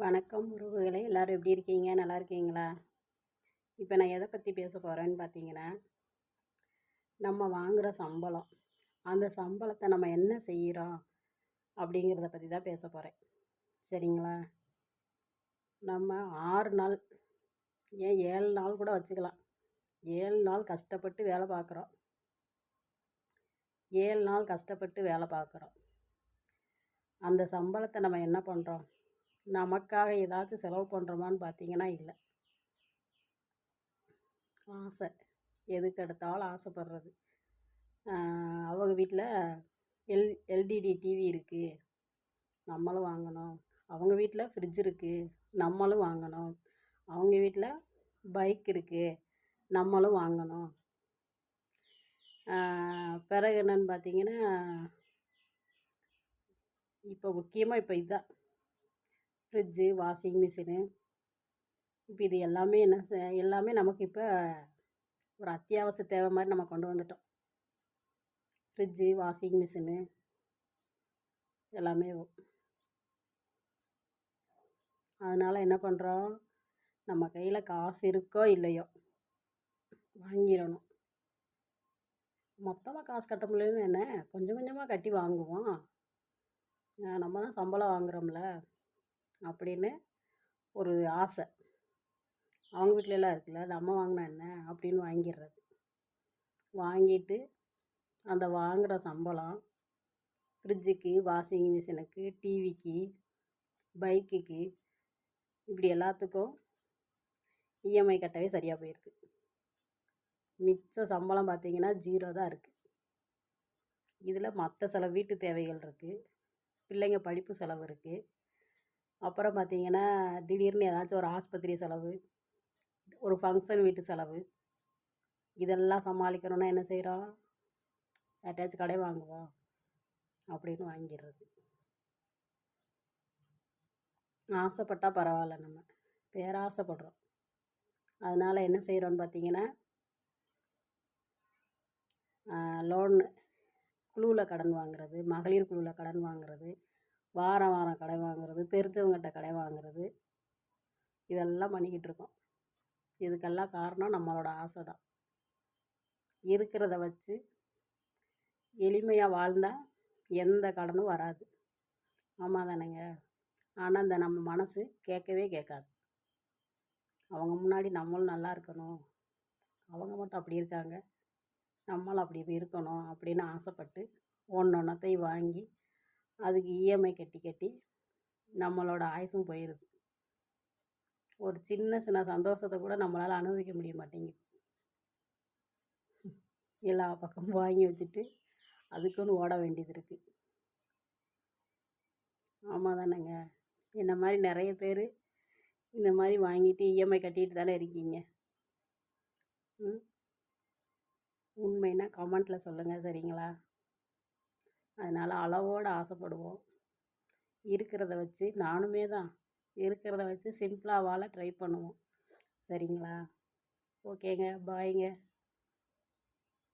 வணக்கம் உறவுகளே, எல்லோரும் எப்படி இருக்கீங்க? நல்லா இருக்கீங்களா? இப்போ நான் எதை பற்றி பேச போகிறேன்னு பார்த்தீங்கன்னா, நம்ம வாங்குகிற சம்பளம், அந்த சம்பளத்தை நம்ம என்ன செய்கிறோம் அப்படிங்கிறத பற்றி தான் பேச போகிறேன். சரிங்களா? நம்ம 6 நாள், ஏன் 7 நாள் கூட வச்சுக்கலாம். 7 நாள் கஷ்டப்பட்டு வேலை பார்க்குறோம். 7 நாள் கஷ்டப்பட்டு வேலை பார்க்குறோம். அந்த சம்பளத்தை நம்ம என்ன பண்ணுறோம்? நமக்காக ஏதாச்சும் செலவு பண்ணுறோமான்னு பார்த்தீங்கன்னா இல்லை. ஆசை, எதுக்கு எடுத்தாலும் ஆசைப்படுறது. அவங்க வீட்டில் எல்டிடி டிவி இருக்குது, நம்மளும் வாங்கணும். அவங்க வீட்டில் ஃப்ரிட்ஜ் இருக்குது, நம்மளும் வாங்கணும். அவங்க வீட்டில் பைக் இருக்குது, நம்மளும் வாங்கணும். பிறகு என்னன்னு பார்த்தீங்கன்னா, இப்போ முக்கியமாக இப்போ இதுதான் ஃப்ரிட்ஜு, வாஷிங் மிஷினு. இப்போ இது எல்லாமே எல்லாமே நமக்கு இப்போ ஒரு அத்தியாவசிய தேவை மாதிரி நம்ம கொண்டு வந்துட்டோம். ஃப்ரிட்ஜு, வாஷிங் மிஷினு எல்லாமே. அதனால் என்ன பண்ணுறோம்? நம்ம கையில் காசு இருக்கோ இல்லையோ வாங்கிடணும். மொத்தமாக காசு கட்ட முடியலன்னு என்ன, கொஞ்சம் கொஞ்சமாக கட்டி வாங்குவோம். நம்ம தான் சம்பளம் வாங்குகிறோம்ல அப்படின்னு ஒரு ஆசை. அவங்க வீட்டிலலாம் இருக்குல்ல, நம்ம வாங்கினா என்ன அப்படின்னு வாங்கிடுறது. வாங்கிட்டு அந்த வாங்குகிற சம்பளம் ஃப்ரிட்ஜுக்கு, வாஷிங் மிஷினுக்கு, டிவிக்கு, பைக்குக்கு, இப்படி எல்லாத்துக்கும் இஎம்ஐ கட்டவே சரியாக போயிருக்கு. மிச்ச சம்பளம் பார்த்திங்கன்னா 0 தான் இருக்குது. இதில் மற்ற செலவு, வீட்டு தேவைகள் இருக்குது, பிள்ளைங்க படிப்பு செலவு இருக்குது. அப்புறம் பார்த்திங்கன்னா திடீர்னு ஏதாச்சும் ஒரு ஆஸ்பத்திரி செலவு, ஒரு ஃபங்க்ஷன் வீட்டு செலவு, இதெல்லாம் சமாளிக்கணுன்னா என்ன செய்கிறோம்? யார்ட்டாச்சும் கடை வாங்குவோம் அப்படின்னு வாங்கிடுறது. ஆசைப்பட்டால் பரவாயில்ல, நம்ம பேராசைப்படுறோம். அதனால் என்ன செய்கிறோன்னு பார்த்தீங்கன்னா, லோன் குழுவில் கடன் வாங்குறது, மகளிர் குழுவில் கடன் வாங்குறது, வாரம் வாரம் கடை வாங்குறது, தெரிஞ்சவங்ககிட்ட கடை வாங்குறது, இதெல்லாம் பண்ணிக்கிட்டு இருக்கோம். இதுக்கெல்லாம் காரணம் நம்மளோட ஆசை தான். இருக்கிறத வச்சு எளிமையாக வாழ்ந்தால் எந்த கடனும் வராது. ஆமாம் தானேங்க? ஆனால் இந்த நம்ம மனசு கேட்கவே கேட்காது. அவங்க முன்னாடி நம்மளும் நல்லா இருக்கணும், அவங்க மட்டும் அப்படி இருக்காங்க, நம்மளும் அப்படி இருக்கணும் அப்படின்னு ஆசைப்பட்டு ஒன்றொன்றத்தையும் வாங்கி அதுக்கு இஎம்ஐ கட்டி கட்டி நம்மளோட ஆயுசும் போயிடுது. ஒரு சின்ன சின்ன சந்தோஷத்தை கூட நம்மளால் அனுபவிக்க முடிய மாட்டேங்குது. எல்லா பக்கமும் வாங்கி வச்சுட்டு அதுக்குன்னு ஓட வேண்டியது இருக்குது. ஆமாம் தானேங்க? என்ன மாதிரி நிறைய பேர் இந்த மாதிரி வாங்கிட்டு இஎம்ஐ கட்டிட்டு தானே இருக்கீங்க. உண்மைன்னா கமெண்ட்டில் சொல்லுங்கள், சரிங்களா? அதனால் அளவோடு ஆசைப்படுவோம். இருக்கிறத வச்சு, நானுமே தான் இருக்கிறத வச்சு சிம்பிளாக வாழ ட்ரை பண்ணுவோம். சரிங்களா? ஓகேங்க, பாய்ங்க.